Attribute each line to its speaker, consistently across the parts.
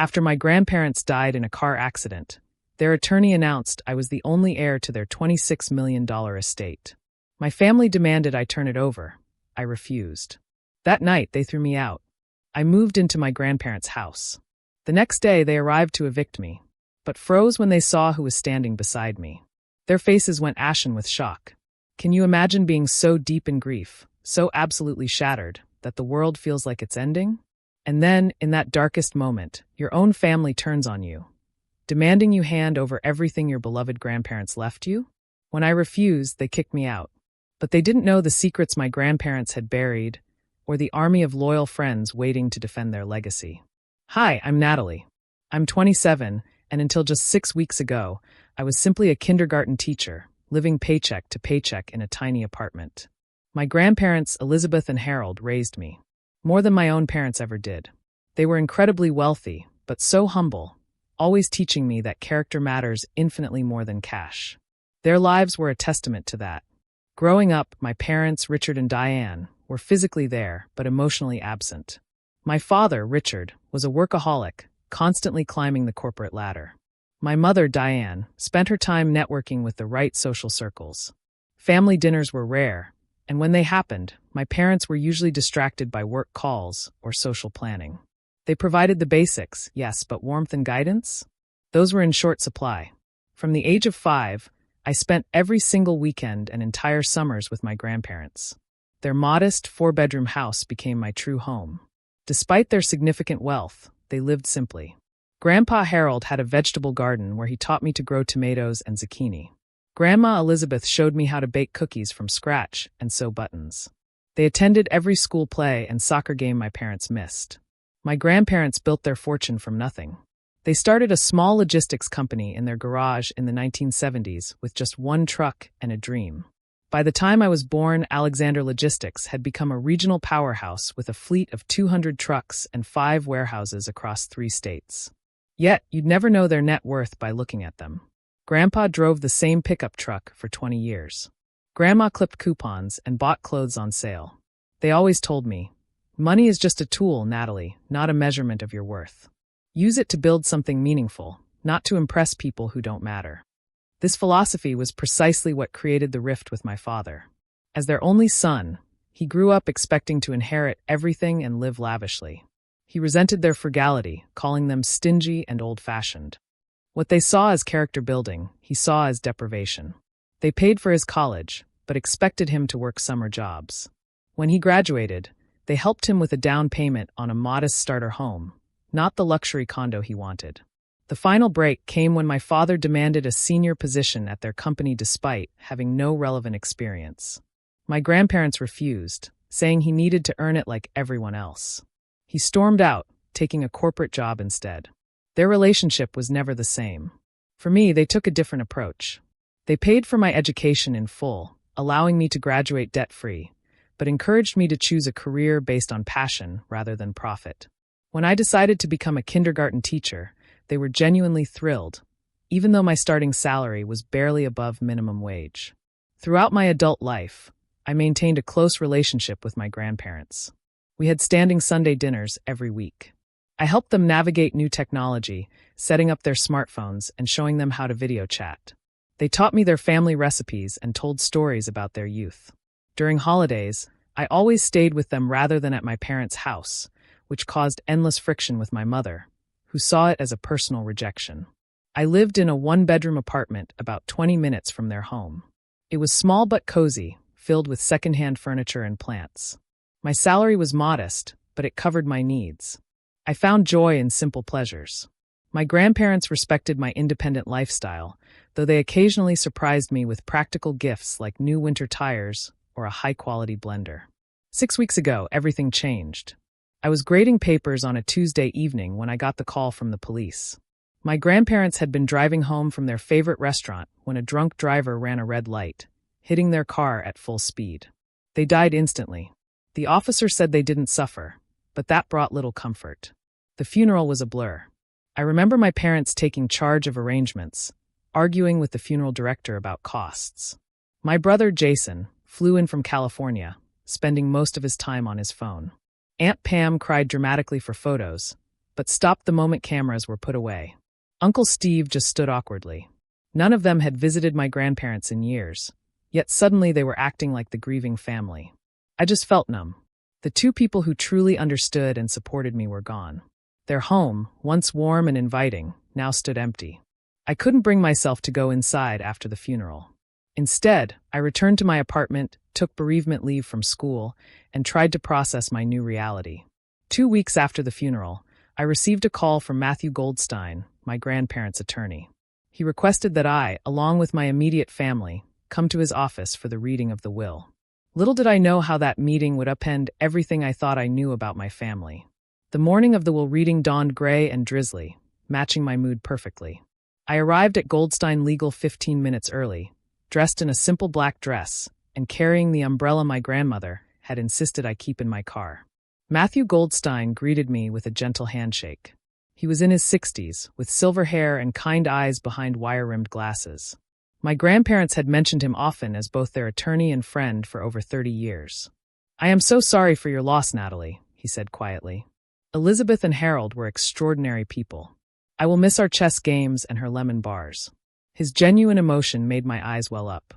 Speaker 1: After my grandparents died in a car accident, their attorney announced I was the only heir to their $26 million estate. My family demanded I turn it over. I refused. That night, they threw me out. I moved into my grandparents' house. The next day, they arrived to evict me, but froze when they saw who was standing beside me. Their faces went ashen with shock. Can you imagine being so deep in grief, so absolutely shattered, that the world feels like it's ending? And then, in that darkest moment, your own family turns on you, demanding you hand over everything your beloved grandparents left you? When I refused, they kicked me out. But they didn't know the secrets my grandparents had buried, or the army of loyal friends waiting to defend their legacy. Hi, I'm Natalie. I'm 27, and until just 6 weeks ago, I was simply a kindergarten teacher, living paycheck to paycheck in a tiny apartment. My grandparents, Elizabeth and Harold, raised me. More than my own parents ever did. They were incredibly wealthy, but so humble, always teaching me that character matters infinitely more than cash. Their lives were a testament to that. Growing up, my parents, Richard and Diane, were physically there, but emotionally absent. My father, Richard, was a workaholic, constantly climbing the corporate ladder. My mother, Diane, spent her time networking with the right social circles. Family dinners were rare, and when they happened, my parents were usually distracted by work calls or social planning. They provided the basics, yes, but warmth and guidance? Those were in short supply. From the age of 5, I spent every single weekend and entire summers with my grandparents. Their modest, 4-bedroom house became my true home. Despite their significant wealth, they lived simply. Grandpa Harold had a vegetable garden where he taught me to grow tomatoes and zucchini. Grandma Elizabeth showed me how to bake cookies from scratch and sew buttons. They attended every school play and soccer game my parents missed. My grandparents built their fortune from nothing. They started a small logistics company in their garage in the 1970s with just one truck and a dream. By the time I was born, Alexander Logistics had become a regional powerhouse with a fleet of 200 trucks and 5 warehouses across 3 states. Yet, you'd never know their net worth by looking at them. Grandpa drove the same pickup truck for 20 years. Grandma clipped coupons and bought clothes on sale. They always told me, "Money is just a tool, Natalie, not a measurement of your worth. Use it to build something meaningful, not to impress people who don't matter." This philosophy was precisely what created the rift with my father. As their only son, he grew up expecting to inherit everything and live lavishly. He resented their frugality, calling them stingy and old-fashioned. What they saw as character building, he saw as deprivation. They paid for his college, but expected him to work summer jobs. When he graduated, they helped him with a down payment on a modest starter home, not the luxury condo he wanted. The final break came when my father demanded a senior position at their company despite having no relevant experience. My grandparents refused, saying he needed to earn it like everyone else. He stormed out, taking a corporate job instead. Their relationship was never the same. For me, they took a different approach. They paid for my education in full, allowing me to graduate debt-free, but encouraged me to choose a career based on passion rather than profit. When I decided to become a kindergarten teacher, they were genuinely thrilled, even though my starting salary was barely above minimum wage. Throughout my adult life, I maintained a close relationship with my grandparents. We had standing Sunday dinners every week. I helped them navigate new technology, setting up their smartphones and showing them how to video chat. They taught me their family recipes and told stories about their youth. During holidays, I always stayed with them rather than at my parents' house, which caused endless friction with my mother, who saw it as a personal rejection. I lived in a 1-bedroom apartment about 20 minutes from their home. It was small but cozy, filled with secondhand furniture and plants. My salary was modest, but it covered my needs. I found joy in simple pleasures. My grandparents respected my independent lifestyle, though they occasionally surprised me with practical gifts like new winter tires or a high-quality blender. 6 weeks ago, everything changed. I was grading papers on a Tuesday evening when I got the call from the police. My grandparents had been driving home from their favorite restaurant when a drunk driver ran a red light, hitting their car at full speed. They died instantly. The officer said they didn't suffer, but that brought little comfort. The funeral was a blur. I remember my parents taking charge of arrangements, arguing with the funeral director about costs. My brother, Jason, flew in from California, spending most of his time on his phone. Aunt Pam cried dramatically for photos, but stopped the moment cameras were put away. Uncle Steve just stood awkwardly. None of them had visited my grandparents in years, yet suddenly they were acting like the grieving family. I just felt numb. The two people who truly understood and supported me were gone. Their home, once warm and inviting, now stood empty. I couldn't bring myself to go inside after the funeral. Instead, I returned to my apartment, took bereavement leave from school, and tried to process my new reality. 2 weeks after the funeral, I received a call from Matthew Goldstein, my grandparents' attorney. He requested that I, along with my immediate family, come to his office for the reading of the will. Little did I know how that meeting would upend everything I thought I knew about my family. The morning of the will reading dawned gray and drizzly, matching my mood perfectly. I arrived at Goldstein Legal 15 minutes early, dressed in a simple black dress, and carrying the umbrella my grandmother had insisted I keep in my car. Matthew Goldstein greeted me with a gentle handshake. He was in his 60s, with silver hair and kind eyes behind wire-rimmed glasses. My grandparents had mentioned him often as both their attorney and friend for over 30 years. "I am so sorry for your loss, Natalie," he said quietly. "Elizabeth and Harold were extraordinary people. I will miss our chess games and her lemon bars." His genuine emotion made my eyes well up.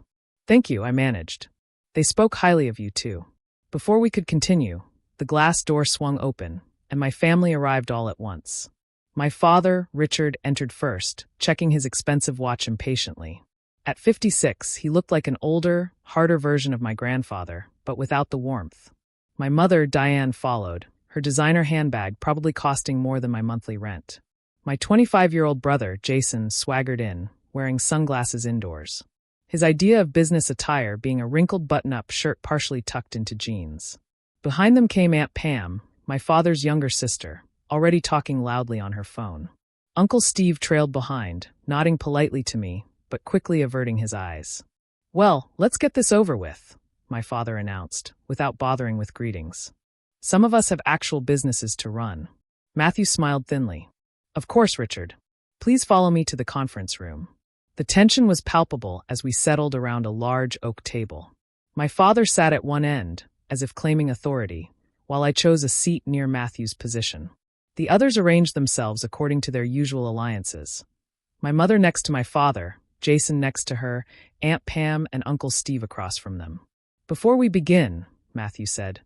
Speaker 1: "Thank you," I managed. "They spoke highly of you, too." Before we could continue, the glass door swung open, and my family arrived all at once. My father, Richard, entered first, checking his expensive watch impatiently. At 56, he looked like an older, harder version of my grandfather, but without the warmth. My mother, Diane, followed, her designer handbag probably costing more than my monthly rent. My 25-year-old brother, Jason, swaggered in, wearing sunglasses indoors. His idea of business attire being a wrinkled button-up shirt partially tucked into jeans. Behind them came Aunt Pam, my father's younger sister, already talking loudly on her phone. Uncle Steve trailed behind, nodding politely to me, but quickly averting his eyes. "Well, let's get this over with," my father announced, without bothering with greetings. "Some of us have actual businesses to run." Matthew smiled thinly. "Of course, Richard. Please follow me to the conference room." The tension was palpable as we settled around a large oak table. My father sat at one end, as if claiming authority, while I chose a seat near Matthew's position. The others arranged themselves according to their usual alliances. My mother next to my father, Jason next to her, Aunt Pam and Uncle Steve across from them. "Before we begin," Matthew said,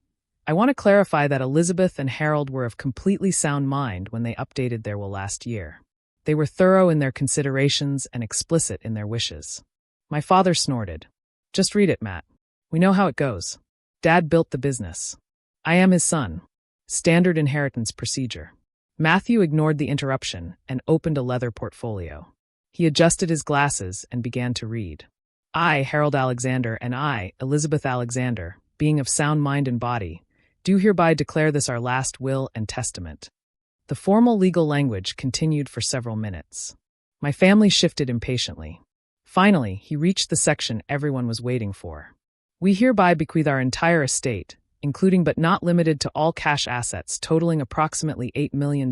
Speaker 1: "I want to clarify that Elizabeth and Harold were of completely sound mind when they updated their will last year. They were thorough in their considerations and explicit in their wishes." My father snorted. "Just read it, Matt. We know how it goes. Dad built the business. I am his son. Standard inheritance procedure." Matthew ignored the interruption and opened a leather portfolio. He adjusted his glasses and began to read. "I, Harold Alexander, and I, Elizabeth Alexander, being of sound mind and body, do hereby declare this our last will and testament." The formal legal language continued for several minutes. My family shifted impatiently. Finally, he reached the section everyone was waiting for. "We hereby bequeath our entire estate, including but not limited to all cash assets totaling approximately $8 million,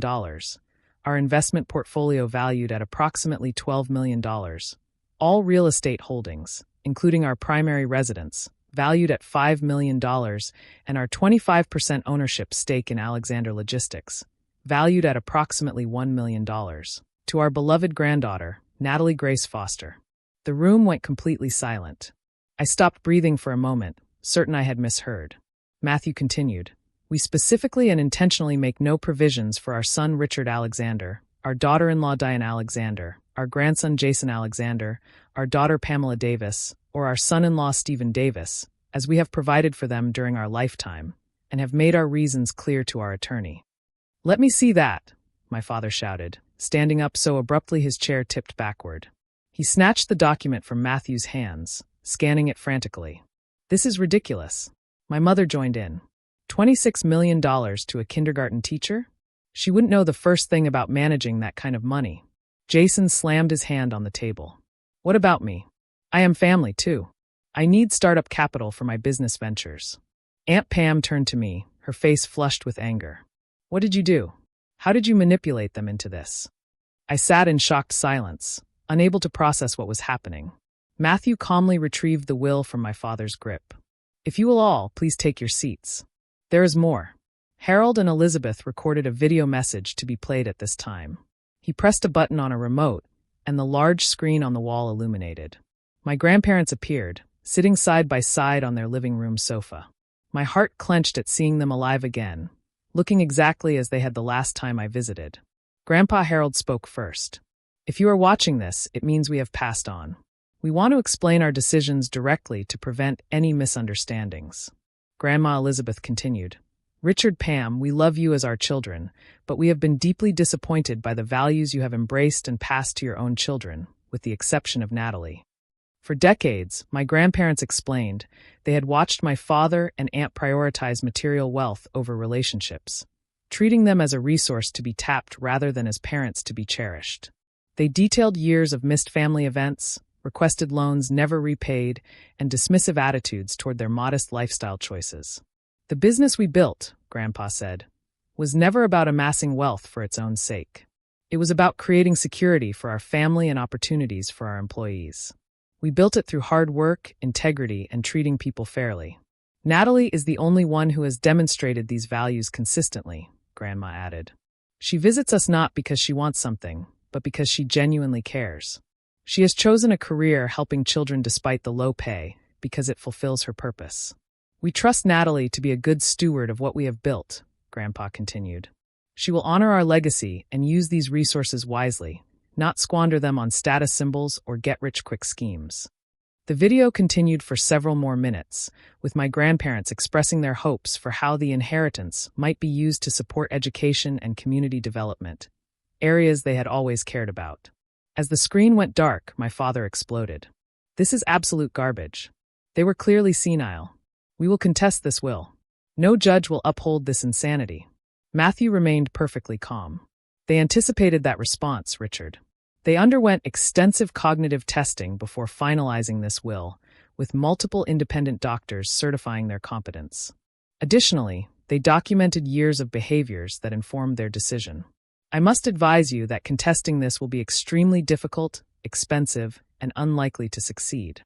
Speaker 1: our investment portfolio valued at approximately $12 million, all real estate holdings, including our primary residence, valued at $5 million, and our 25% ownership stake in Alexander Logistics, valued at approximately $1 million, to our beloved granddaughter, Natalie Grace Foster." The room went completely silent. I stopped breathing for a moment, certain I had misheard. Matthew continued, "We specifically and intentionally make no provisions for our son Richard Alexander, our daughter-in-law Diane Alexander, our grandson Jason Alexander, our daughter Pamela Davis, or our son-in-law Stephen Davis, as we have provided for them during our lifetime, and have made our reasons clear to our attorney." "Let me see that," my father shouted, standing up so abruptly his chair tipped backward. He snatched the document from Matthew's hands, scanning it frantically. "This is ridiculous." My mother joined in. $26 million to a kindergarten teacher? She wouldn't know the first thing about managing that kind of money. Jason slammed his hand on the table. "What about me? I am family, too. I need startup capital for my business ventures." Aunt Pam turned to me, her face flushed with anger. "What did you do? How did you manipulate them into this?" I sat in shocked silence, unable to process what was happening. Matthew calmly retrieved the will from my father's grip. "If you will all please take your seats. There is more. Harold and Elizabeth recorded a video message to be played at this time. He pressed a button on a remote, and the large screen on the wall illuminated. My grandparents appeared, sitting side by side on their living room sofa. My heart clenched at seeing them alive again, looking exactly as they had the last time I visited. Grandpa Harold spoke first. "If you are watching this, it means we have passed on. We want to explain our decisions directly to prevent any misunderstandings." Grandma Elizabeth continued. "Richard, Pam, we love you as our children, but we have been deeply disappointed by the values you have embraced and passed to your own children, with the exception of Natalie." For decades, my grandparents explained, they had watched my father and aunt prioritize material wealth over relationships, treating them as a resource to be tapped rather than as parents to be cherished. They detailed years of missed family events, requested loans never repaid, and dismissive attitudes toward their modest lifestyle choices. "The business we built," Grandpa said, "was never about amassing wealth for its own sake. It was about creating security for our family and opportunities for our employees. We built it through hard work, integrity, and treating people fairly. Natalie is the only one who has demonstrated these values consistently," Grandma added. "She visits us not because she wants something, but because she genuinely cares. She has chosen a career helping children despite the low pay because it fulfills her purpose. We trust Natalie to be a good steward of what we have built," Grandpa continued. "She will honor our legacy and use these resources wisely, not squander them on status symbols or get-rich-quick schemes." The video continued for several more minutes, with my grandparents expressing their hopes for how the inheritance might be used to support education and community development, areas they had always cared about. As the screen went dark, my father exploded. "This is absolute garbage. They were clearly senile. We will contest this will. No judge will uphold this insanity." Matthew remained perfectly calm. "They anticipated that response, Richard. They underwent extensive cognitive testing before finalizing this will, with multiple independent doctors certifying their competence. Additionally, they documented years of behaviors that informed their decision. I must advise you that contesting this will be extremely difficult, expensive, and unlikely to succeed."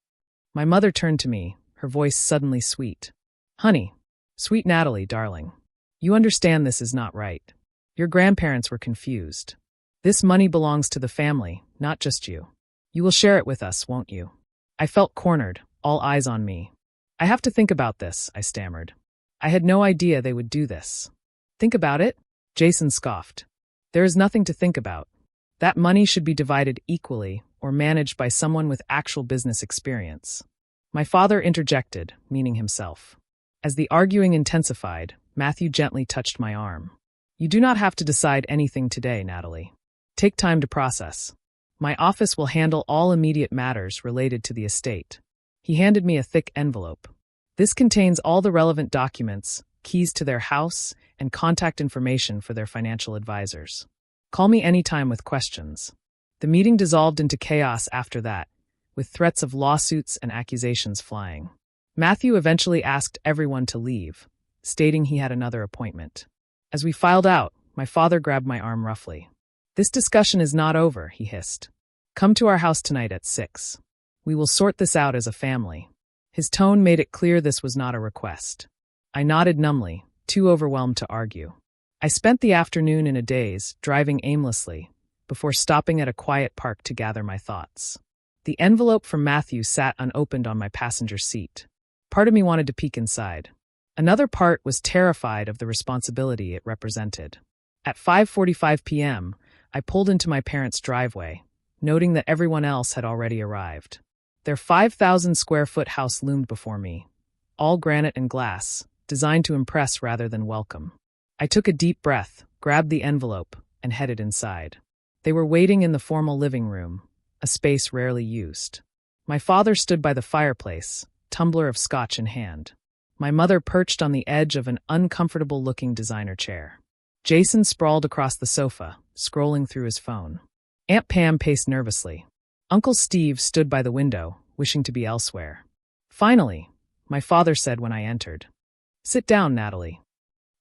Speaker 1: My mother turned to me, her voice suddenly sweet. "Honey, sweet Natalie, darling. You understand this is not right. Your grandparents were confused. This money belongs to the family, not just you. You will share it with us, won't you?" I felt cornered, all eyes on me. "I have to think about this," I stammered. "I had no idea they would do this." "Think about it?" Jason scoffed. "There is nothing to think about. That money should be divided equally or managed by someone with actual business experience." My father interjected, meaning himself. As the arguing intensified, Matthew gently touched my arm. "You do not have to decide anything today, Natalie. Take time to process. My office will handle all immediate matters related to the estate." He handed me a thick envelope. "This contains all the relevant documents, keys to their house, and contact information for their financial advisors. Call me anytime with questions." The meeting dissolved into chaos after that, with threats of lawsuits and accusations flying. Matthew eventually asked everyone to leave, stating he had another appointment. As we filed out, my father grabbed my arm roughly. "This discussion is not over," he hissed. "Come to our house tonight at 6. We will sort this out as a family." His tone made it clear this was not a request. I nodded numbly, too overwhelmed to argue. I spent the afternoon in a daze, driving aimlessly, before stopping at a quiet park to gather my thoughts. The envelope from Matthew sat unopened on my passenger seat. Part of me wanted to peek inside. Another part was terrified of the responsibility it represented. At 5:45 p.m., I pulled into my parents' driveway, noting that everyone else had already arrived. Their 5,000-square-foot house loomed before me, all granite and glass, designed to impress rather than welcome. I took a deep breath, grabbed the envelope, and headed inside. They were waiting in the formal living room, a space rarely used. My father stood by the fireplace, tumbler of scotch in hand. My mother perched on the edge of an uncomfortable-looking designer chair. Jason sprawled across the sofa, scrolling through his phone. Aunt Pam paced nervously. Uncle Steve stood by the window, wishing to be elsewhere. Finally, my father said when I entered, "Sit down, Natalie."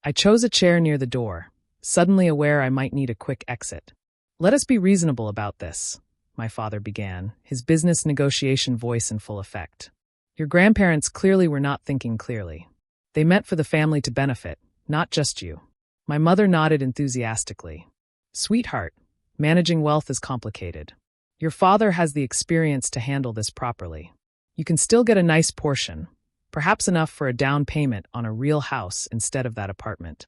Speaker 1: I chose a chair near the door, suddenly aware I might need a quick exit. "Let us be reasonable about this," my father began, his business negotiation voice in full effect. "Your grandparents clearly were not thinking clearly. They meant for the family to benefit, not just you. My mother nodded enthusiastically. Sweetheart, managing wealth is complicated. Your father has the experience to handle this properly. You can still get a nice portion, perhaps enough for a down payment on a real house instead of that apartment.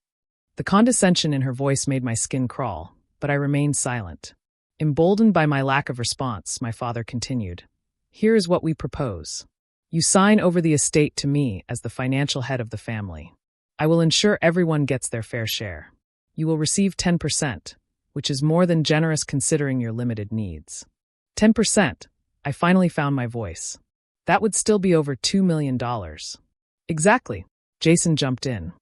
Speaker 1: The condescension in her voice made my skin crawl, but I remained silent. Emboldened by my lack of response, my father continued. Here is what we propose. You sign over the estate to me as the financial head of the family. I will ensure everyone gets their fair share. You will receive 10%, which is more than generous considering your limited needs. 10%. I finally found my voice. That would still be over $2 million. Exactly. Jason jumped in.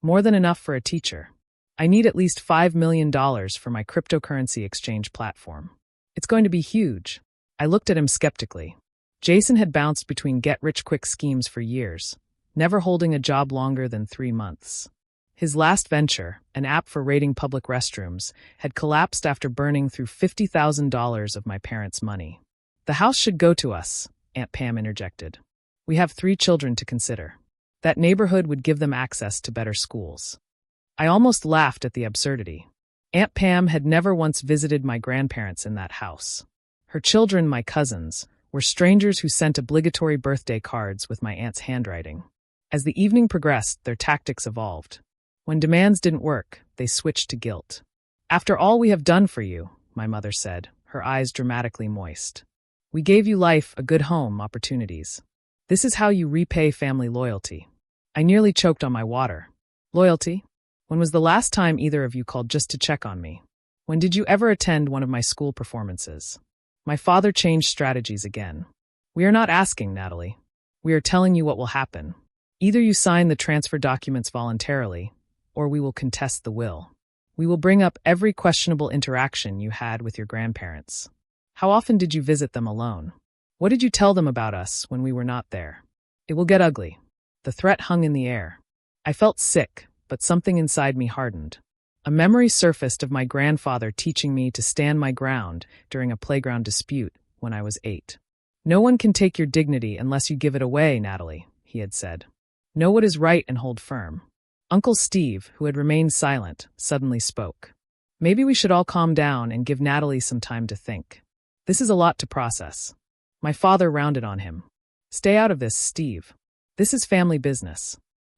Speaker 1: More than enough for a teacher. I need at least $5 million for my cryptocurrency exchange platform. It's going to be huge. I looked at him skeptically. Jason had bounced between get-rich-quick schemes for years, never holding a job longer than 3 months. His last venture, an app for rating public restrooms, had collapsed after burning through $50,000 of my parents' money. The house should go to us, Aunt Pam interjected. We have 3 children to consider. That neighborhood would give them access to better schools. I almost laughed at the absurdity. Aunt Pam had never once visited my grandparents in that house. Her children, my cousins, were strangers who sent obligatory birthday cards with my aunt's handwriting. As the evening progressed, their tactics evolved. When demands didn't work, they switched to guilt. After all we have done for you, my mother said, her eyes dramatically moist. We gave you life, a good home, opportunities. This is how you repay family loyalty. I nearly choked on my water. Loyalty? When was the last time either of you called just to check on me? When did you ever attend one of my school performances? My father changed strategies again. We are not asking, Natalie. We are telling you what will happen. Either you sign the transfer documents voluntarily, or we will contest the will. We will bring up every questionable interaction you had with your grandparents. How often did you visit them alone? What did you tell them about us when we were not there? It will get ugly. The threat hung in the air. I felt sick, but something inside me hardened. A memory surfaced of my grandfather teaching me to stand my ground during a playground dispute when I was 8. No one can take your dignity unless you give it away, Natalie, he had said. Know what is right and hold firm. Uncle Steve, who had remained silent, suddenly spoke. Maybe we should all calm down and give Natalie some time to think. This is a lot to process. My father rounded on him. Stay out of this, Steve. This is family business.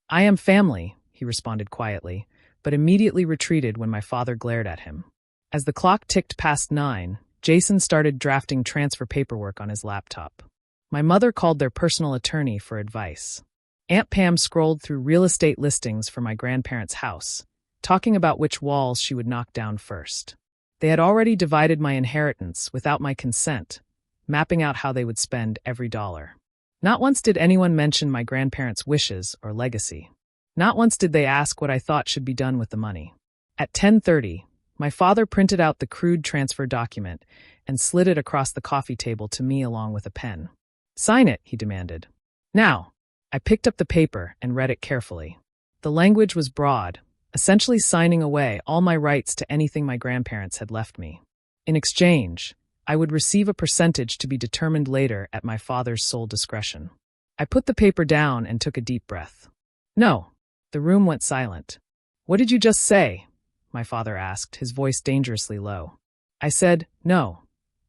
Speaker 1: I am family, he responded quietly, but immediately retreated when my father glared at him. As the clock ticked past 9, Jason started drafting transfer paperwork on his laptop. My mother called their personal attorney for advice. Aunt Pam scrolled through real estate listings for my grandparents' house, talking about which walls she would knock down first. They had already divided my inheritance without my consent, mapping out how they would spend every dollar. Not once did anyone mention my grandparents' wishes or legacy. Not once did they ask what I thought should be done with the money. At 10:30, my father printed out the crude transfer document and slid it across the coffee table to me along with a pen. Sign it, he demanded. Now. I picked up the paper and read it carefully. The language was broad, essentially signing away all my rights to anything my grandparents had left me. In exchange, I would receive a percentage to be determined later at my father's sole discretion. I put the paper down and took a deep breath. No. The room went silent. What did you just say? My father asked, his voice dangerously low. I said, no.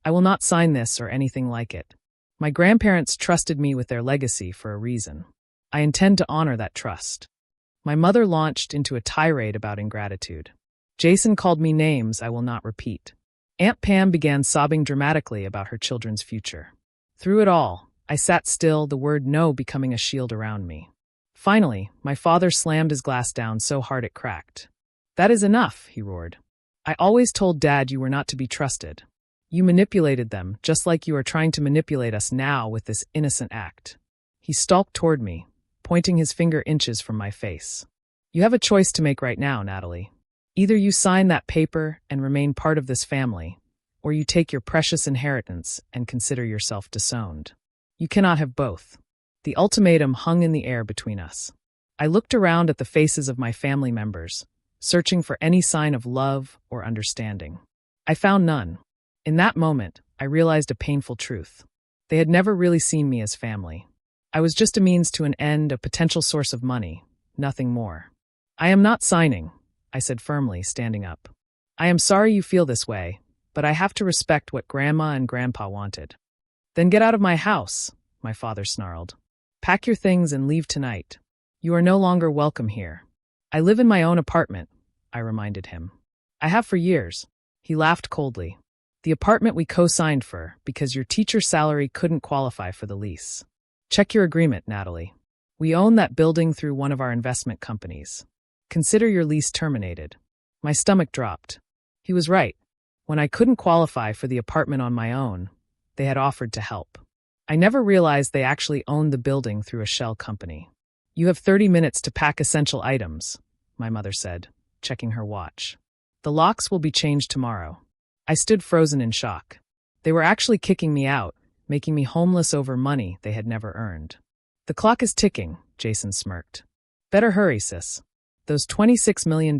Speaker 1: I will not sign this or anything like it. My grandparents trusted me with their legacy for a reason. I intend to honor that trust. My mother launched into a tirade about ingratitude. Jason called me names I will not repeat. Aunt Pam began sobbing dramatically about her children's future. Through it all, I sat still, the word no becoming a shield around me. Finally, my father slammed his glass down so hard it cracked. That is enough, he roared. I always told Dad you were not to be trusted. You manipulated them, just like you are trying to manipulate us now with this innocent act. He stalked toward me, pointing his finger inches from my face. You have a choice to make right now, Natalie. Either you sign that paper and remain part of this family, or you take your precious inheritance and consider yourself disowned. You cannot have both. The ultimatum hung in the air between us. I looked around at the faces of my family members, searching for any sign of love or understanding. I found none. In that moment, I realized a painful truth. They had never really seen me as family. I was just a means to an end, a potential source of money, nothing more. I am not signing. I said firmly, standing up. I am sorry you feel this way, but I have to respect what Grandma and Grandpa wanted. Then get out of my house, my father snarled. Pack your things and leave tonight. You are no longer welcome here. I live in my own apartment, I reminded him. I have for years. He laughed coldly. The apartment we co-signed for because your teacher's salary couldn't qualify for the lease. Check your agreement, Natalie. We own that building through one of our investment companies. Consider your lease terminated. My stomach dropped. He was right. When I couldn't qualify for the apartment on my own, they had offered to help. I never realized they actually owned the building through a shell company. You have 30 minutes to pack essential items, my mother said, checking her watch. The locks will be changed tomorrow. I stood frozen in shock. They were actually kicking me out, making me homeless over money they had never earned. The clock is ticking, Jason smirked. Better hurry, sis. Those $26 million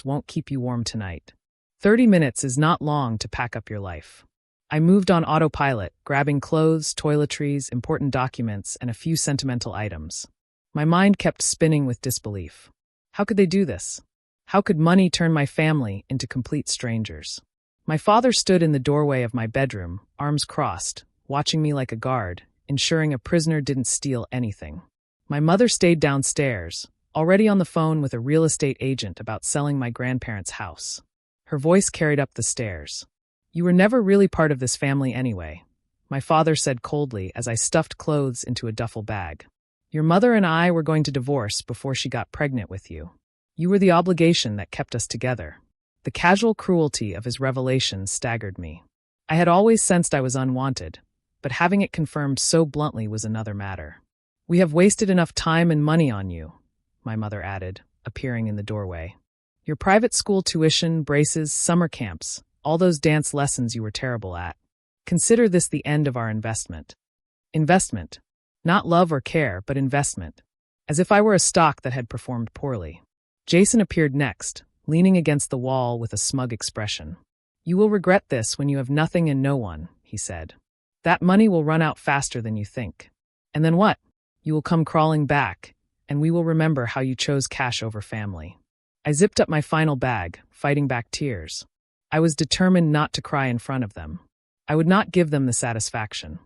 Speaker 1: won't keep you warm tonight. 30 minutes is not long to pack up your life. I moved on autopilot, grabbing clothes, toiletries, important documents, and a few sentimental items. My mind kept spinning with disbelief. How could they do this? How could money turn my family into complete strangers? My father stood in the doorway of my bedroom, arms crossed, watching me like a guard, ensuring a prisoner didn't steal anything. My mother stayed downstairs, already on the phone with a real estate agent about selling my grandparents' house. Her voice carried up the stairs. You were never really part of this family anyway, my father said coldly as I stuffed clothes into a duffel bag. Your mother and I were going to divorce before she got pregnant with you. You were the obligation that kept us together. The casual cruelty of his revelation staggered me. I had always sensed I was unwanted, but having it confirmed so bluntly was another matter. We have wasted enough time and money on you, my mother added, appearing in the doorway. Your private school tuition, braces, summer camps, all those dance lessons you were terrible at. Consider this the end of our investment. Investment. Not love or care, but investment. As if I were a stock that had performed poorly. Jason appeared next, leaning against the wall with a smug expression. You will regret this when you have nothing and no one, he said. That money will run out faster than you think. And then what? You will come crawling back, and we will remember how you chose cash over family. I zipped up my final bag, fighting back tears. I was determined not to cry in front of them. I would not give them the satisfaction.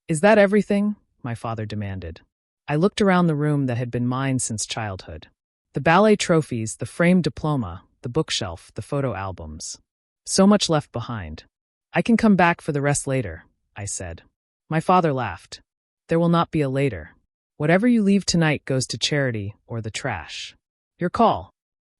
Speaker 1: Is that everything? My father demanded. I looked around the room that had been mine since childhood. The ballet trophies, the framed diploma, the bookshelf, the photo albums. So much left behind. I can come back for the rest later, I said. My father laughed. There will not be a later. Whatever you leave tonight goes to charity or the trash. Your call.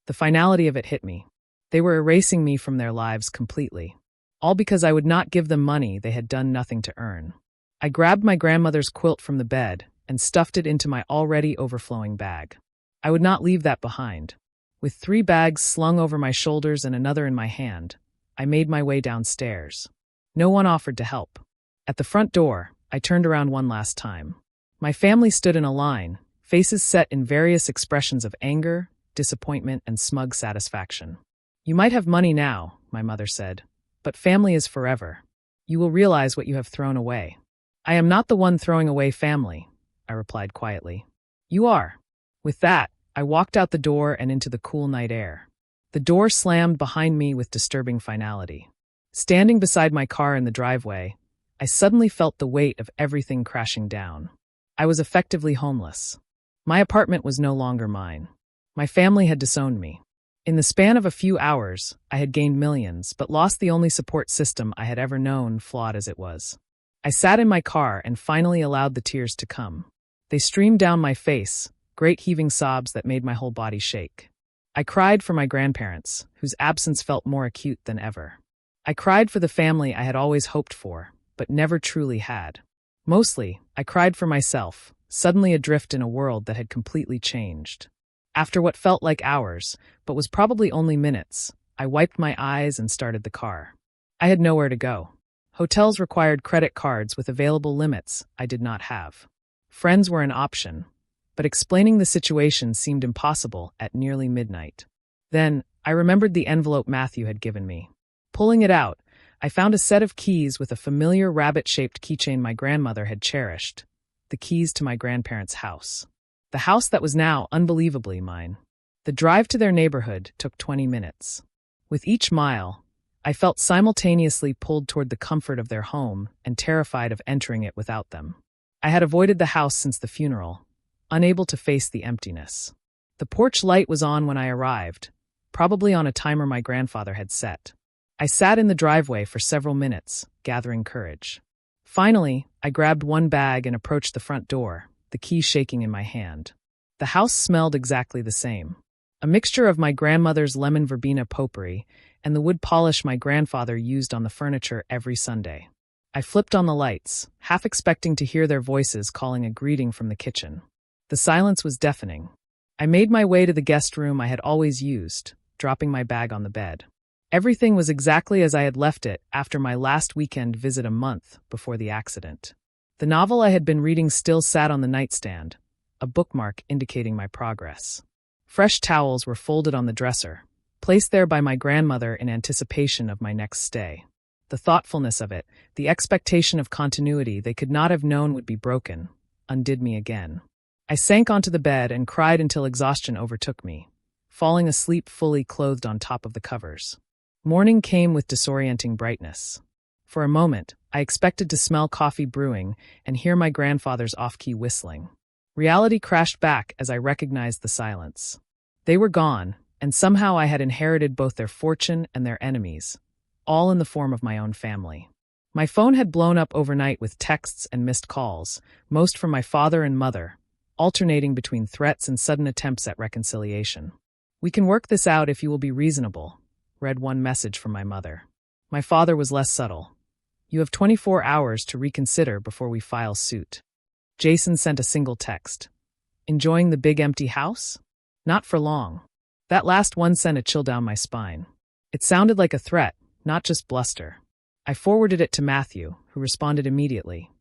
Speaker 1: The finality of it hit me. They were erasing me from their lives completely. All because I would not give them money they had done nothing to earn. I grabbed my grandmother's quilt from the bed and stuffed it into my already overflowing bag. I would not leave that behind. With 3 bags slung over my shoulders and another in my hand, I made my way downstairs. No one offered to help. At the front door, I turned around one last time. My family stood in a line, faces set in various expressions of anger, disappointment, and smug satisfaction. You might have money now, my mother said, but family is forever. You will realize what you have thrown away. I am not the one throwing away family, I replied quietly. You are. With that, I walked out the door and into the cool night air. The door slammed behind me with disturbing finality. Standing beside my car in the driveway, I suddenly felt the weight of everything crashing down. I was effectively homeless. My apartment was no longer mine. My family had disowned me. In the span of a few hours, I had gained millions, but lost the only support system I had ever known, flawed as it was. I sat in my car and finally allowed the tears to come. They streamed down my face, great heaving sobs that made my whole body shake. I cried for my grandparents, whose absence felt more acute than ever. I cried for the family I had always hoped for, but never truly had. Mostly, I cried for myself, suddenly adrift in a world that had completely changed. After what felt like hours, but was probably only minutes, I wiped my eyes and started the car. I had nowhere to go. Hotels required credit cards with available limits I did not have. Friends were an option, but explaining the situation seemed impossible at nearly midnight. Then, I remembered the envelope Matthew had given me. Pulling it out, I found a set of keys with a familiar rabbit-shaped keychain my grandmother had cherished, the keys to my grandparents' house. The house that was now unbelievably mine. The drive to their neighborhood took 20 minutes. With each mile, I felt simultaneously pulled toward the comfort of their home and terrified of entering it without them. I had avoided the house since the funeral, unable to face the emptiness. The porch light was on when I arrived, probably on a timer my grandfather had set. I sat in the driveway for several minutes, gathering courage. Finally, I grabbed one bag and approached the front door, the key shaking in my hand. The house smelled exactly the same. A mixture of my grandmother's lemon verbena potpourri and the wood polish my grandfather used on the furniture every Sunday. I flipped on the lights, half expecting to hear their voices calling a greeting from the kitchen. The silence was deafening. I made my way to the guest room I had always used, dropping my bag on the bed. Everything was exactly as I had left it after my last weekend visit a month before the accident. The novel I had been reading still sat on the nightstand, a bookmark indicating my progress. Fresh towels were folded on the dresser, placed there by my grandmother in anticipation of my next stay. The thoughtfulness of it, the expectation of continuity they could not have known would be broken, undid me again. I sank onto the bed and cried until exhaustion overtook me, falling asleep fully clothed on top of the covers. Morning came with disorienting brightness. For a moment, I expected to smell coffee brewing and hear my grandfather's off-key whistling. Reality crashed back as I recognized the silence. They were gone, and somehow I had inherited both their fortune and their enemies, all in the form of my own family. My phone had blown up overnight with texts and missed calls, most from my father and mother, alternating between threats and sudden attempts at reconciliation. "We can work this out if you will be reasonable," read one message from my mother. My father was less subtle. "You have 24 hours to reconsider before we file suit." Jason sent a single text. "Enjoying the big empty house? Not for long." That last one sent a chill down my spine. It sounded like a threat, not just bluster. I forwarded it to Matthew, who responded immediately.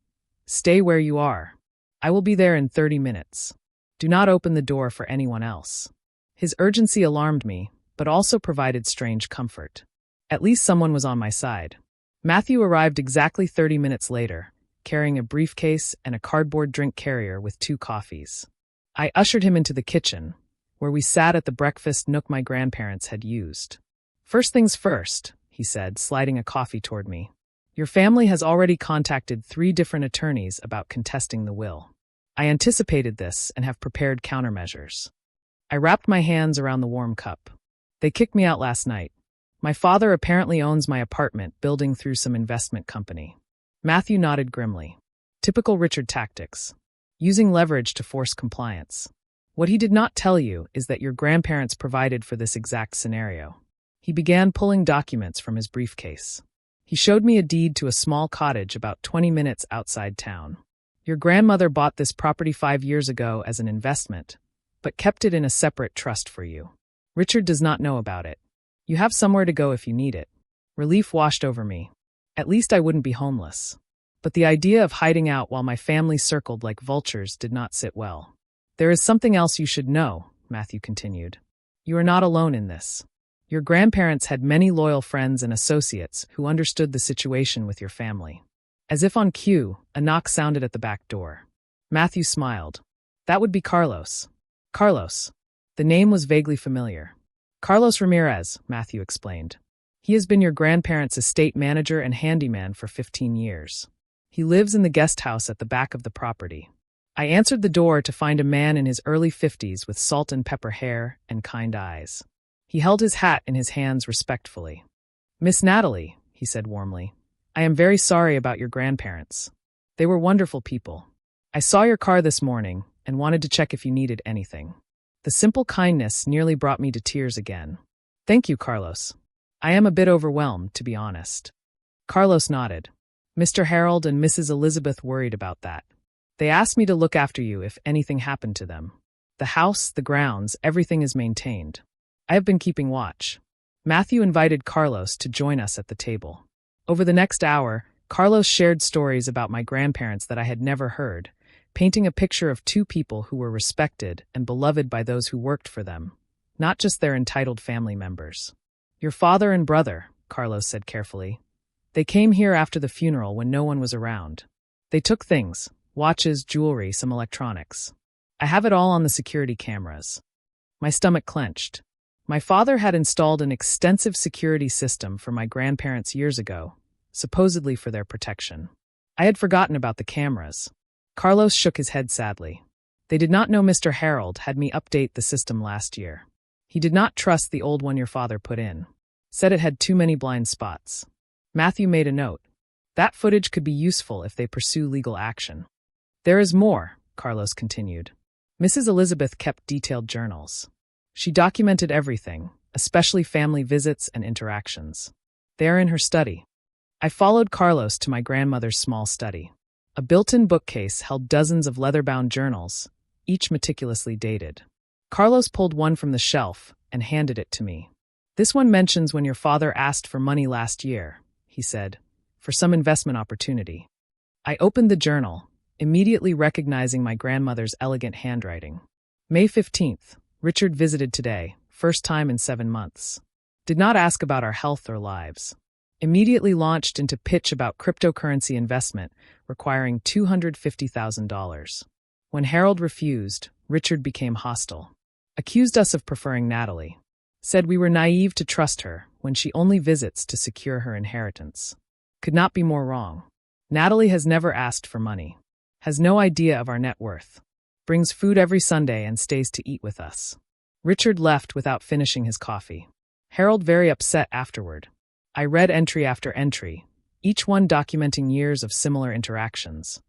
Speaker 1: "Stay where you are. I will be there in 30 minutes. Do not open the door for anyone else." His urgency alarmed me, but also provided strange comfort. At least someone was on my side. Matthew arrived exactly 30 minutes later, carrying a briefcase and a cardboard drink carrier with 2 coffees. I ushered him into the kitchen, where we sat at the breakfast nook my grandparents had used. "First things first," he said, sliding a coffee toward me. "Your family has already contacted 3 different attorneys about contesting the will. I anticipated this and have prepared countermeasures." I wrapped my hands around the warm cup. "They kicked me out last night. My father apparently owns my apartment building through some investment company." Matthew nodded grimly. Typical Richard tactics. Using leverage to force compliance. What he did not tell you is that your grandparents provided for this exact scenario. He began pulling documents from his briefcase. He showed me a deed to a small cottage about 20 minutes outside town. "Your grandmother bought this property 5 years ago as an investment, but kept it in a separate trust for you. Richard does not know about it. You have somewhere to go if you need it." Relief washed over me. At least I wouldn't be homeless. But the idea of hiding out while my family circled like vultures did not sit well. "There is something else you should know," Matthew continued. "You are not alone in this. Your grandparents had many loyal friends and associates who understood the situation with your family." As if on cue, a knock sounded at the back door. Matthew smiled. "That would be Carlos." Carlos. The name was vaguely familiar. "Carlos Ramirez," Matthew explained. "He has been your grandparents' estate manager and handyman for 15 years. He lives in the guest house at the back of the property." I answered the door to find a man in his early 50s with salt and pepper hair and kind eyes. He held his hat in his hands respectfully. "Miss Natalie," he said warmly, "I am very sorry about your grandparents. They were wonderful people. I saw your car this morning and wanted to check if you needed anything." The simple kindness nearly brought me to tears again. "Thank you, Carlos. I am a bit overwhelmed, to be honest." Carlos nodded. "Mr. Harold and Mrs. Elizabeth worried about that. They asked me to look after you if anything happened to them. The house, the grounds, everything is maintained. I have been keeping watch." Matthew invited Carlos to join us at the table. Over the next hour, Carlos shared stories about my grandparents that I had never heard, painting a picture of 2 people who were respected and beloved by those who worked for them, not just their entitled family members. "Your father and brother," Carlos said carefully. "They came here after the funeral when no one was around. They took things, watches, jewelry, some electronics. I have it all on the security cameras." My stomach clenched. My father had installed an extensive security system for my grandparents years ago, supposedly for their protection. I had forgotten about the cameras. Carlos shook his head sadly. They did not know Mr. Harold had me update the system last year. He did not trust the old one your father put in. Said it had too many blind spots. Matthew made a note. That footage could be useful if they pursue legal action. There is more, Carlos continued. Mrs. Elizabeth kept detailed journals. She documented everything, especially family visits and interactions. They are in her study. I followed Carlos to my grandmother's small study. A built-in bookcase held dozens of leather-bound journals, each meticulously dated. Carlos pulled one from the shelf and handed it to me. This one mentions when your father asked for money last year, he said, for some investment opportunity. I opened the journal, immediately recognizing my grandmother's elegant handwriting. May 15th, Richard visited today, first time in 7 months. Did not ask about our health or lives. Immediately launched into pitch about cryptocurrency investment, requiring $250,000. When Harold refused, Richard became hostile. Accused us of preferring Natalie. Said we were naive to trust her when she only visits to secure her inheritance. Could not be more wrong. Natalie has never asked for money. Has no idea of our net worth. Brings food every Sunday and stays to eat with us. Richard left without finishing his coffee. Harold very upset afterward. I read entry after entry, each one documenting years of similar interactions.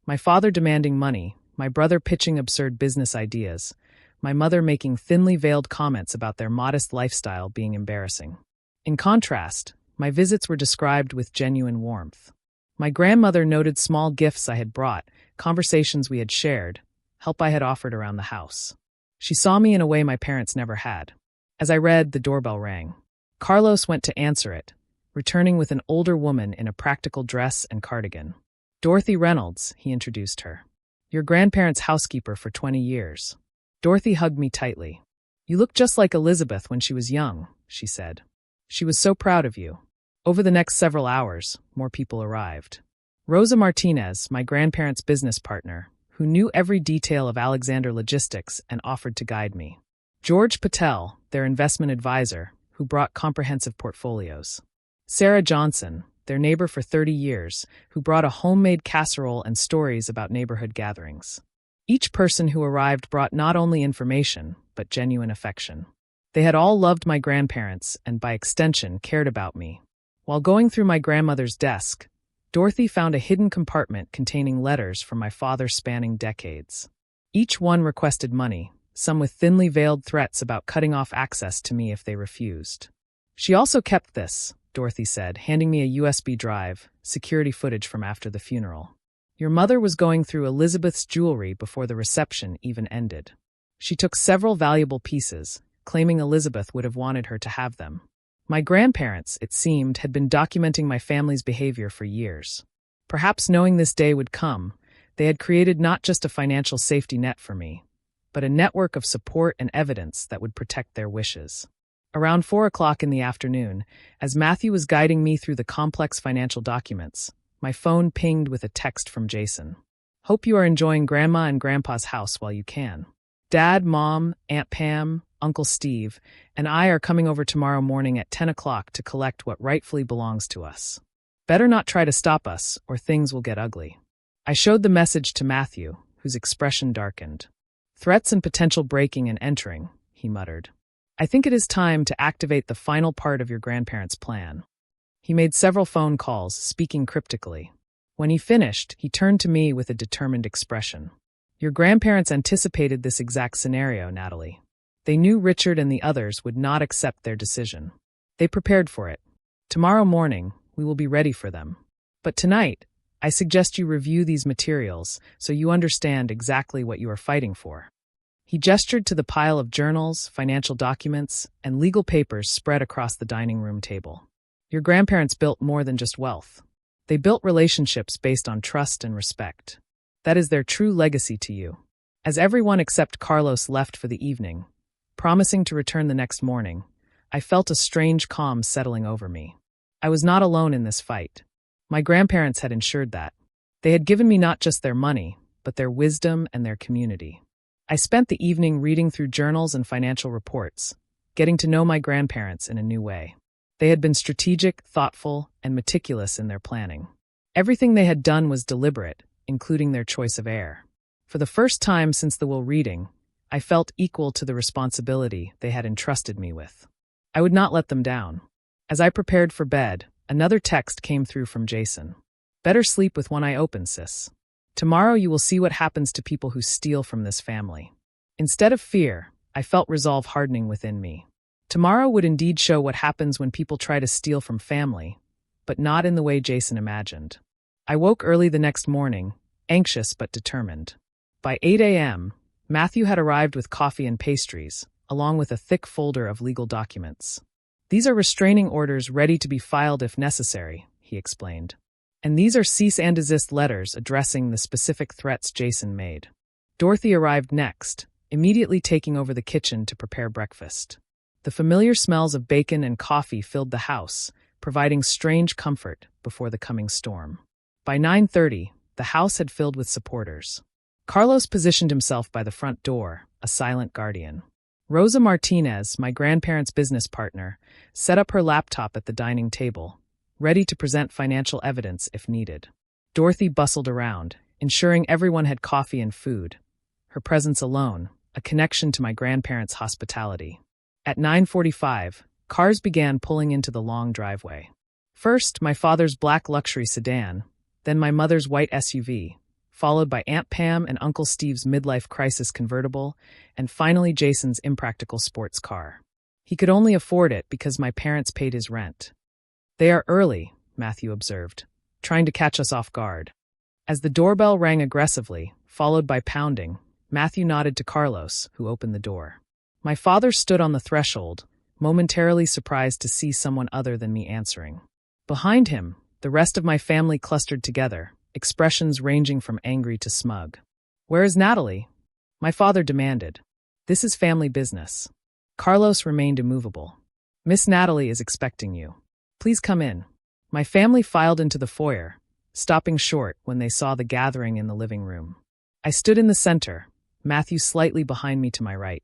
Speaker 1: My father demanding money, my brother pitching absurd business ideas, my mother making thinly veiled comments about their modest lifestyle being embarrassing. In contrast, my visits were described with genuine warmth. My grandmother noted small gifts I had brought, conversations we had shared, help I had offered around the house. She saw me in a way my parents never had. As I read, the doorbell rang. Carlos went to answer it, returning with an older woman in a practical dress and cardigan. Dorothy Reynolds, he introduced her. Your grandparents' housekeeper for 20 years. Dorothy hugged me tightly. You look just like Elizabeth when she was young, she said. She was so proud of you. Over the next several hours, more people arrived. Rosa Martinez, my grandparents' business partner, who knew every detail of Alexander Logistics and offered to guide me. George Patel, their investment advisor, who brought comprehensive portfolios. Sarah Johnson, their neighbor for 30 years, who brought a homemade casserole and stories about neighborhood gatherings. Each person who arrived brought not only information, but genuine affection. They had all loved my grandparents and, by extension, cared about me. While going through my grandmother's desk, Dorothy found a hidden compartment containing letters from my father spanning decades. Each one requested money, some with thinly veiled threats about cutting off access to me if they refused. She also kept this, Dorothy said, handing me a USB drive, security footage from after the funeral. Your mother was going through Elizabeth's jewelry before the reception even ended. She took several valuable pieces, claiming Elizabeth would have wanted her to have them. My grandparents, it seemed, had been documenting my family's behavior for years. Perhaps knowing this day would come, they had created not just a financial safety net for me, but a network of support and evidence that would protect their wishes. Around 4 o'clock in the afternoon, as Matthew was guiding me through the complex financial documents, my phone pinged with a text from Jason. Hope you are enjoying Grandma and Grandpa's house while you can. Dad, Mom, Aunt Pam, Uncle Steve, and I are coming over tomorrow morning at 10 o'clock to collect what rightfully belongs to us. Better not try to stop us, or things will get ugly. I showed the message to Matthew, whose expression darkened. Threats and potential breaking and entering, he muttered. I think it is time to activate the final part of your grandparents' plan. He made several phone calls, speaking cryptically. When he finished, he turned to me with a determined expression. Your grandparents anticipated this exact scenario, Natalie. They knew Richard and the others would not accept their decision. They prepared for it. Tomorrow morning, we will be ready for them. But tonight, I suggest you review these materials so you understand exactly what you are fighting for. He gestured to the pile of journals, financial documents, and legal papers spread across the dining room table. Your grandparents built more than just wealth. They built relationships based on trust and respect. That is their true legacy to you. As everyone except Carlos left for the evening, promising to return the next morning, I felt a strange calm settling over me. I was not alone in this fight. My grandparents had ensured that. They had given me not just their money, but their wisdom and their community. I spent the evening reading through journals and financial reports, getting to know my grandparents in a new way. They had been strategic, thoughtful, and meticulous in their planning. Everything they had done was deliberate, including their choice of heir. For the first time since the will reading, I felt equal to the responsibility they had entrusted me with. I would not let them down. As I prepared for bed, another text came through from Jason. "Better sleep with one eye open, sis. Tomorrow you will see what happens to people who steal from this family." Instead of fear, I felt resolve hardening within me. Tomorrow would indeed show what happens when people try to steal from family, but not in the way Jason imagined. I woke early the next morning, anxious but determined. By 8 a.m., Matthew had arrived with coffee and pastries, along with a thick folder of legal documents. "These are restraining orders ready to be filed if necessary," he explained. "And these are cease and desist letters addressing the specific threats Jason made." Dorothy arrived next, immediately taking over the kitchen to prepare breakfast. The familiar smells of bacon and coffee filled the house, providing strange comfort before the coming storm. By 9:30, the house had filled with supporters. Carlos positioned himself by the front door, a silent guardian. Rosa Martinez, my grandparents' business partner, set up her laptop at the dining table, ready to present financial evidence if needed. Dorothy bustled around, ensuring everyone had coffee and food. Her presence alone, a connection to my grandparents' hospitality. At 9:45, cars began pulling into the long driveway. First, my father's black luxury sedan, then my mother's white SUV, followed by Aunt Pam and Uncle Steve's midlife crisis convertible, and finally Jason's impractical sports car. He could only afford it because my parents paid his rent. "They are early," Matthew observed, trying to catch us off guard. As the doorbell rang aggressively, followed by pounding, Matthew nodded to Carlos, who opened the door. My father stood on the threshold, momentarily surprised to see someone other than me answering. Behind him, the rest of my family clustered together, expressions ranging from angry to smug. "Where is Natalie?" my father demanded. "This is family business." Carlos remained immovable. "Miss Natalie is expecting you. Please come in." My family filed into the foyer, stopping short when they saw the gathering in the living room. I stood in the center, Matthew slightly behind me to my right.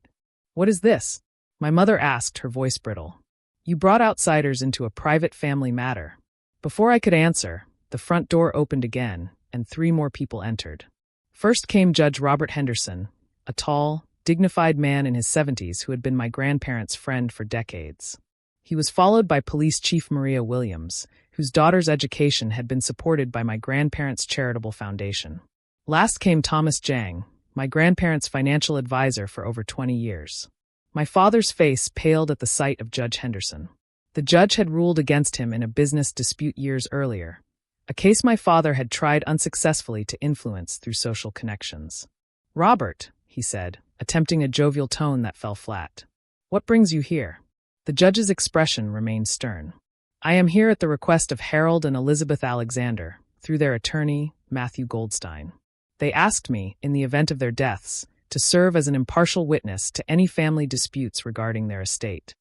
Speaker 1: "What is this?" my mother asked, her voice brittle. "You brought outsiders into a private family matter." Before I could answer, the front door opened again, and 3 more people entered. First came Judge Robert Henderson, a tall, dignified man in his 70s who had been my grandparents' friend for decades. He was followed by Police Chief Maria Williams, whose daughter's education had been supported by my grandparents' charitable foundation. Last came Thomas Jang, my grandparents' financial advisor for over 20 years. My father's face paled at the sight of Judge Henderson. The judge had ruled against him in a business dispute years earlier, a case my father had tried unsuccessfully to influence through social connections. "Robert," he said, attempting a jovial tone that fell flat. "What brings you here?" The judge's expression remained stern. "I am here at the request of Harold and Elizabeth Alexander, through their attorney, Matthew Goldstein. They asked me, in the event of their deaths, to serve as an impartial witness to any family disputes regarding their estate."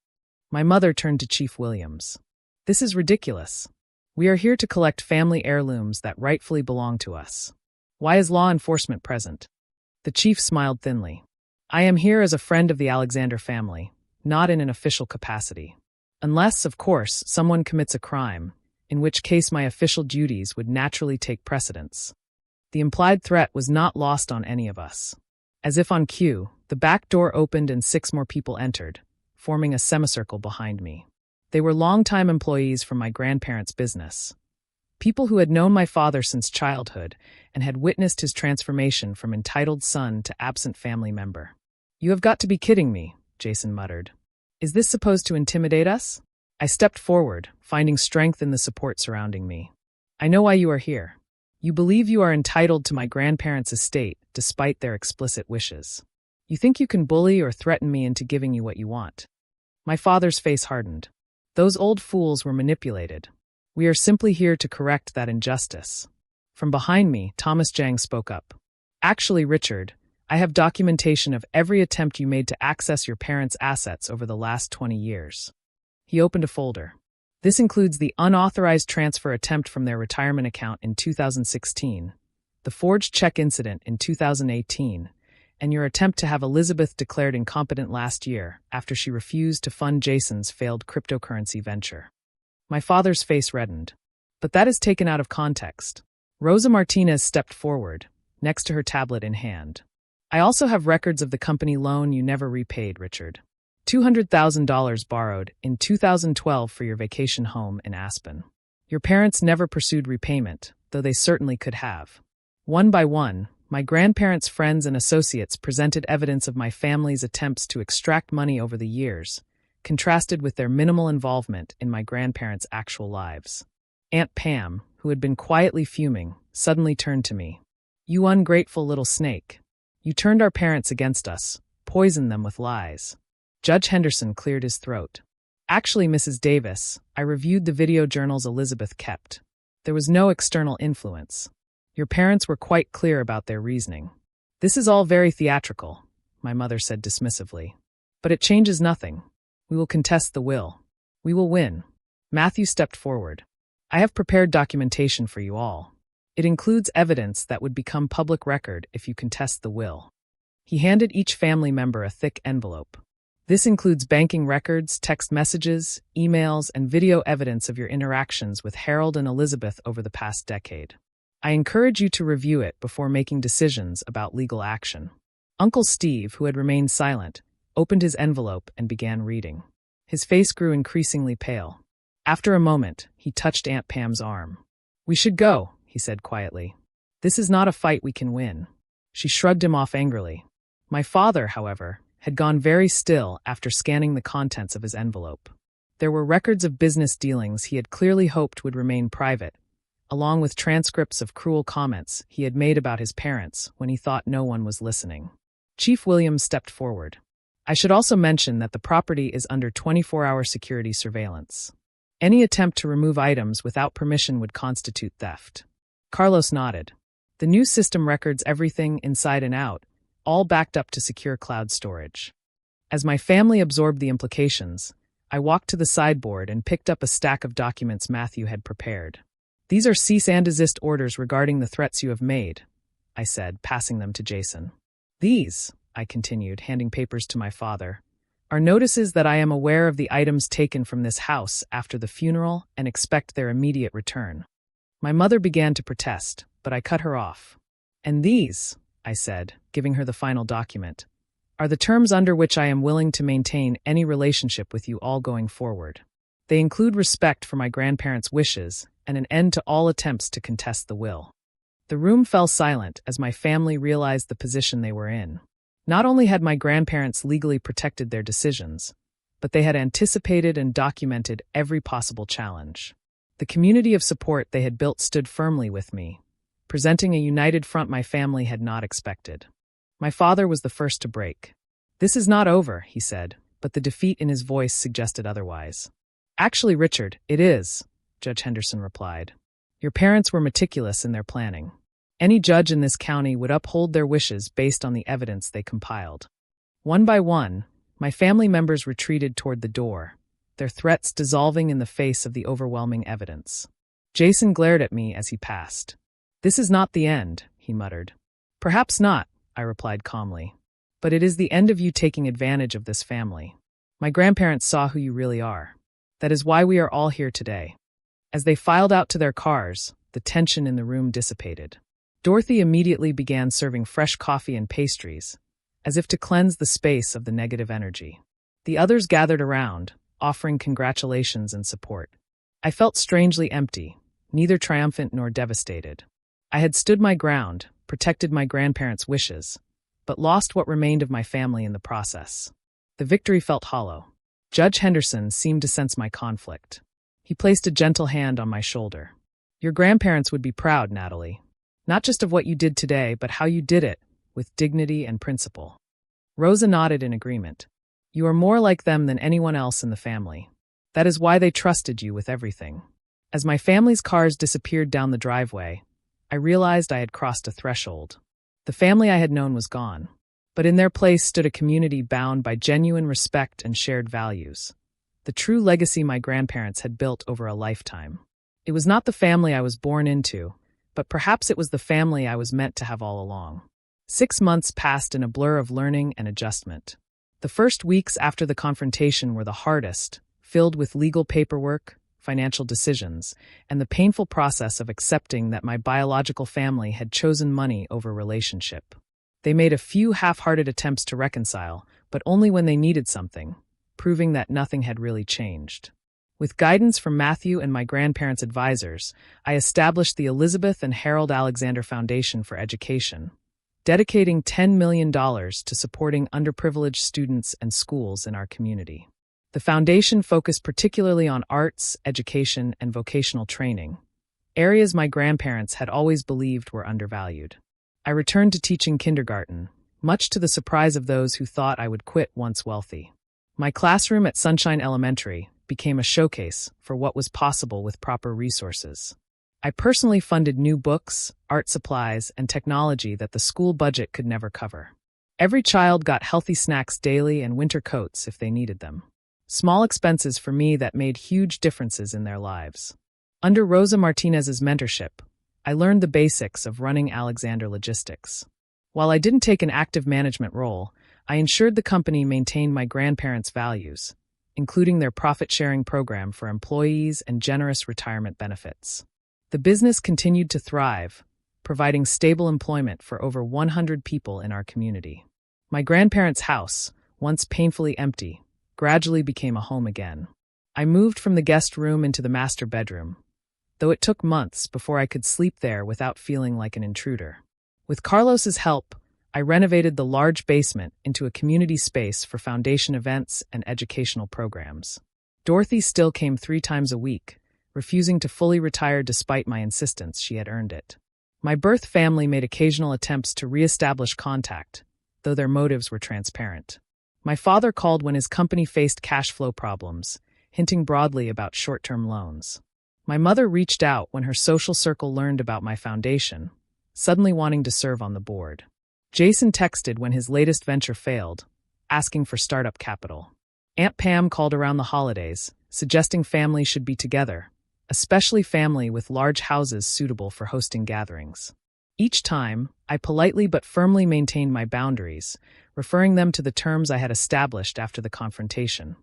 Speaker 1: My mother turned to Chief Williams. "This is ridiculous. We are here to collect family heirlooms that rightfully belong to us. Why is law enforcement present?" The chief smiled thinly. "I am here as a friend of the Alexander family, not in an official capacity. Unless, of course, someone commits a crime, in which case my official duties would naturally take precedence." The implied threat was not lost on any of us. As if on cue, the back door opened and 6 more people entered, forming a semicircle behind me. They were longtime employees from my grandparents' business. People who had known my father since childhood and had witnessed his transformation from entitled son to absent family member. "You have got to be kidding me," Jason muttered. "Is this supposed to intimidate us?" I stepped forward, finding strength in the support surrounding me. "I know why you are here. You believe you are entitled to my grandparents' estate despite their explicit wishes. You think you can bully or threaten me into giving you what you want." My father's face hardened. "Those old fools were manipulated. We are simply here to correct that injustice." From behind me, Thomas Jang spoke up. "Actually, Richard, I have documentation of every attempt you made to access your parents' assets over the last 20 years. He opened a folder. "This includes the unauthorized transfer attempt from their retirement account in 2016, the forged check incident in 2018, and your attempt to have Elizabeth declared incompetent last year after she refused to fund Jason's failed cryptocurrency venture. My father's face reddened. But that is taken out of context. Rosa Martinez stepped forward, next to her tablet in hand. I also have records of the company loan you never repaid, Richard. $200,000 borrowed in 2012 for your vacation home in Aspen. Your parents never pursued repayment, though they certainly could have. One by one, my grandparents' friends and associates presented evidence of my family's attempts to extract money over the years, contrasted with their minimal involvement in my grandparents' actual lives. Aunt Pam, who had been quietly fuming, suddenly turned to me. "You ungrateful little snake. You turned our parents against us, poisoned them with lies." Judge Henderson cleared his throat. "Actually, Mrs. Davis, I reviewed the video journals Elizabeth kept. There was no external influence. Your parents were quite clear about their reasoning." "This is all very theatrical," my mother said dismissively. "But it changes nothing. We will contest the will. We will win." Matthew stepped forward. "I have prepared documentation for you all. It includes evidence that would become public record if you contest the will." He handed each family member a thick envelope. "This includes banking records, text messages, emails, and video evidence of your interactions with Harold and Elizabeth over the past decade. I encourage you to review it before making decisions about legal action." Uncle Steve, who had remained silent, opened his envelope and began reading. His face grew increasingly pale. After a moment, he touched Aunt Pam's arm. "We should go," he said quietly. "This is not a fight we can win." She shrugged him off angrily. My father, however, had gone very still after scanning the contents of his envelope. There were records of business dealings he had clearly hoped would remain private, along with transcripts of cruel comments he had made about his parents when he thought no one was listening. Chief Williams stepped forward. "I should also mention that the property is under 24-hour security surveillance. Any attempt to remove items without permission would constitute theft." Carlos nodded. "The new system records everything inside and out, all backed up to secure cloud storage." As my family absorbed the implications, I walked to the sideboard and picked up a stack of documents Matthew had prepared. "These are cease and desist orders regarding the threats you have made," I said, passing them to Jason. "These," I continued, handing papers to my father, "are notices that I am aware of the items taken from this house after the funeral and expect their immediate return." My mother began to protest, but I cut her off. "And these," I said, giving her the final document, "are the terms under which I am willing to maintain any relationship with you all going forward. They include respect for my grandparents' wishes and an end to all attempts to contest the will." The room fell silent as my family realized the position they were in. Not only had my grandparents legally protected their decisions, but they had anticipated and documented every possible challenge. The community of support they had built stood firmly with me, presenting a united front my family had not expected. My father was the first to break. "This is not over," he said, but the defeat in his voice suggested otherwise. "Actually, Richard, it is," Judge Henderson replied. "Your parents were meticulous in their planning. Any judge in this county would uphold their wishes based on the evidence they compiled." One by one, my family members retreated toward the door, their threats dissolving in the face of the overwhelming evidence. Jason glared at me as he passed. "This is not the end," he muttered. "Perhaps not," I replied calmly. "But it is the end of you taking advantage of this family. My grandparents saw who you really are. That is why we are all here today." As they filed out to their cars, the tension in the room dissipated. Dorothy immediately began serving fresh coffee and pastries, as if to cleanse the space of the negative energy. The others gathered around, offering congratulations and support. I felt strangely empty, neither triumphant nor devastated. I had stood my ground, protected my grandparents' wishes, but lost what remained of my family in the process. The victory felt hollow. Judge Henderson seemed to sense my conflict. He placed a gentle hand on my shoulder. "Your grandparents would be proud, Natalie. Not just of what you did today, but how you did it, with dignity and principle." Rosa nodded in agreement. "You are more like them than anyone else in the family. That is why they trusted you with everything." As my family's cars disappeared down the driveway, I realized I had crossed a threshold. The family I had known was gone, but in their place stood a community bound by genuine respect and shared values. The true legacy my grandparents had built over a lifetime. It was not the family I was born into, but perhaps it was the family I was meant to have all along. 6 months passed in a blur of learning and adjustment. The first weeks after the confrontation were the hardest, filled with legal paperwork, financial decisions, and the painful process of accepting that my biological family had chosen money over relationship. They made a few half-hearted attempts to reconcile, but only when they needed something, proving that nothing had really changed. With guidance from Matthew and my grandparents' advisors, I established the Elizabeth and Harold Alexander Foundation for Education, dedicating $10 million to supporting underprivileged students and schools in our community. The foundation focused particularly on arts, education, and vocational training, areas my grandparents had always believed were undervalued. I returned to teaching kindergarten, much to the surprise of those who thought I would quit once wealthy. My classroom at Sunshine Elementary became a showcase for what was possible with proper resources. I personally funded new books, art supplies, and technology that the school budget could never cover. Every child got healthy snacks daily and winter coats if they needed them. Small expenses for me that made huge differences in their lives. Under Rosa Martinez's mentorship, I learned the basics of running Alexander Logistics. While I didn't take an active management role, I ensured the company maintained my grandparents' values, including their profit-sharing program for employees and generous retirement benefits. The business continued to thrive, providing stable employment for over 100 people in our community. My grandparents' house, once painfully empty, gradually became a home again. I moved from the guest room into the master bedroom, though it took months before I could sleep there without feeling like an intruder. With Carlos's help, I renovated the large basement into a community space for foundation events and educational programs. Dorothy still came 3 times a week, refusing to fully retire despite my insistence she had earned it. My birth family made occasional attempts to re-establish contact, though their motives were transparent. My father called when his company faced cash flow problems, hinting broadly about short-term loans. My mother reached out when her social circle learned about my foundation, suddenly wanting to serve on the board. Jason texted when his latest venture failed, asking for startup capital. Aunt Pam called around the holidays, suggesting families should be together, especially family with large houses suitable for hosting gatherings. Each time, I politely but firmly maintained my boundaries, referring them to the terms I had established after the confrontation.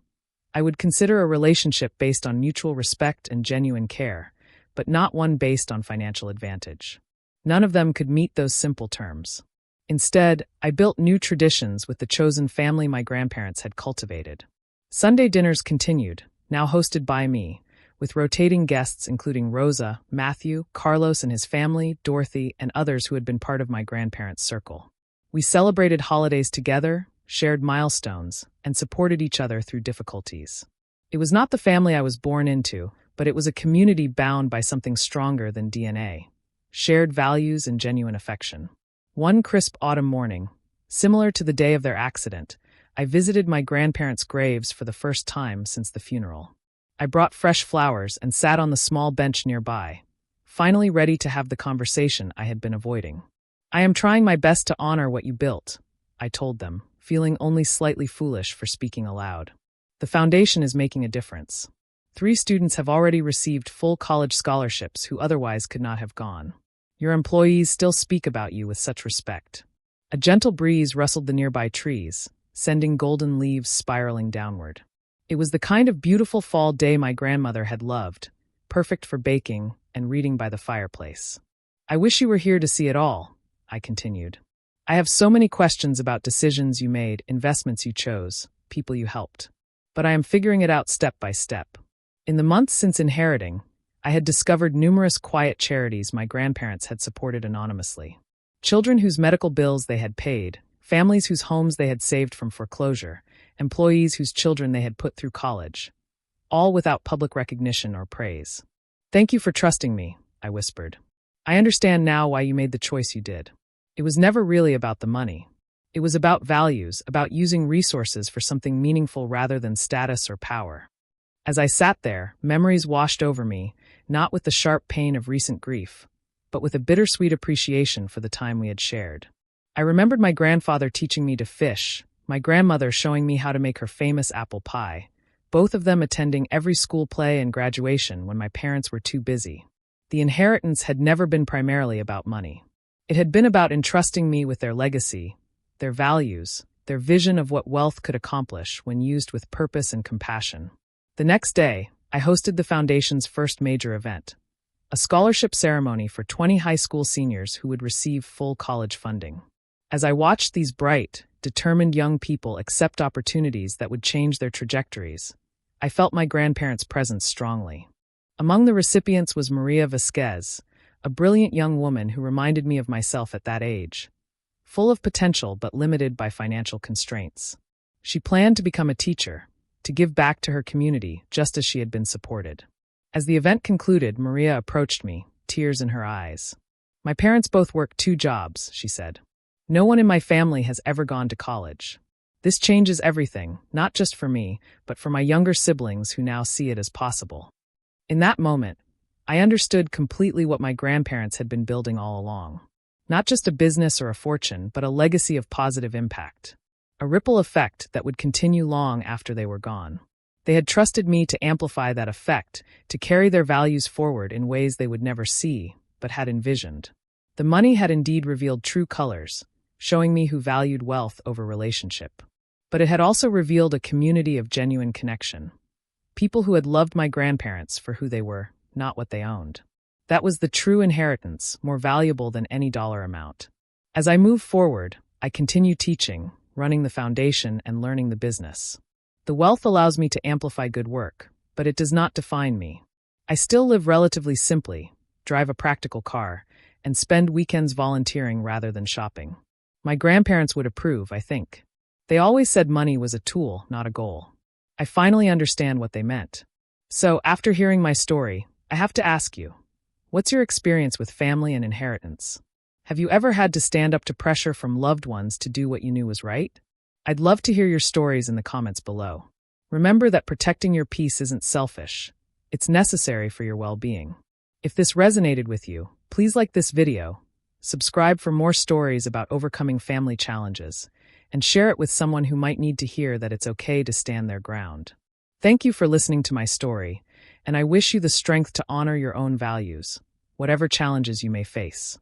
Speaker 1: I would consider a relationship based on mutual respect and genuine care, but not one based on financial advantage. None of them could meet those simple terms. Instead, I built new traditions with the chosen family my grandparents had cultivated. Sunday dinners continued, now hosted by me, with rotating guests including Rosa, Matthew, Carlos and his family, Dorothy, and others who had been part of my grandparents' circle. We celebrated holidays together, shared milestones, and supported each other through difficulties. It was not the family I was born into, but it was a community bound by something stronger than DNA, shared values and genuine affection. One crisp autumn morning, similar to the day of their accident, I visited my grandparents' graves for the first time since the funeral. I brought fresh flowers and sat on the small bench nearby, finally ready to have the conversation I had been avoiding. "I am trying my best to honor what you built," I told them, feeling only slightly foolish for speaking aloud. "The foundation is making a difference. 3 students have already received full college scholarships who otherwise could not have gone. Your employees still speak about you with such respect." A gentle breeze rustled the nearby trees, sending golden leaves spiraling downward. It was the kind of beautiful fall day my grandmother had loved, perfect for baking and reading by the fireplace. "I wish you were here to see it all," I continued. "I have so many questions about decisions you made, investments you chose, people you helped. But I am figuring it out step by step." In the months since inheriting, I had discovered numerous quiet charities my grandparents had supported anonymously. Children whose medical bills they had paid, families whose homes they had saved from foreclosure, employees whose children they had put through college, all without public recognition or praise. "Thank you for trusting me," I whispered. "I understand now why you made the choice you did. It was never really about the money. It was about values, about using resources for something meaningful rather than status or power." As I sat there, memories washed over me, not with the sharp pain of recent grief, but with a bittersweet appreciation for the time we had shared. I remembered my grandfather teaching me to fish, my grandmother showing me how to make her famous apple pie, both of them attending every school play and graduation when my parents were too busy. The inheritance had never been primarily about money. It had been about entrusting me with their legacy, their values, their vision of what wealth could accomplish when used with purpose and compassion. The next day, I hosted the foundation's first major event, a scholarship ceremony for 20 high school seniors who would receive full college funding. As I watched these bright, determined young people accept opportunities that would change their trajectories, I felt my grandparents' presence strongly. Among the recipients was Maria Vasquez, a brilliant young woman who reminded me of myself at that age, full of potential but limited by financial constraints. She planned to become a teacher, to give back to her community just as she had been supported. As the event concluded, Maria approached me, tears in her eyes. "My parents both work 2 jobs," she said. "No one in my family has ever gone to college. This changes everything, not just for me, but for my younger siblings who now see it as possible." In that moment, I understood completely what my grandparents had been building all along. Not just a business or a fortune, but a legacy of positive impact. A ripple effect that would continue long after they were gone. They had trusted me to amplify that effect, to carry their values forward in ways they would never see, but had envisioned. The money had indeed revealed true colors, showing me who valued wealth over relationship. But it had also revealed a community of genuine connection. People who had loved my grandparents for who they were, not what they owned. That was the true inheritance, more valuable than any dollar amount. As I move forward, I continue teaching, running the foundation, and learning the business. The wealth allows me to amplify good work, but it does not define me. I still live relatively simply, drive a practical car, and spend weekends volunteering rather than shopping. My grandparents would approve, I think. They always said money was a tool, not a goal. I finally understand what they meant. So, after hearing my story, I have to ask you, what's your experience with family and inheritance? Have you ever had to stand up to pressure from loved ones to do what you knew was right? I'd love to hear your stories in the comments below. Remember that protecting your peace isn't selfish. It's necessary for your well-being. If this resonated with you, please like this video, subscribe for more stories about overcoming family challenges, and share it with someone who might need to hear that it's okay to stand their ground. Thank you for listening to my story, and I wish you the strength to honor your own values, whatever challenges you may face.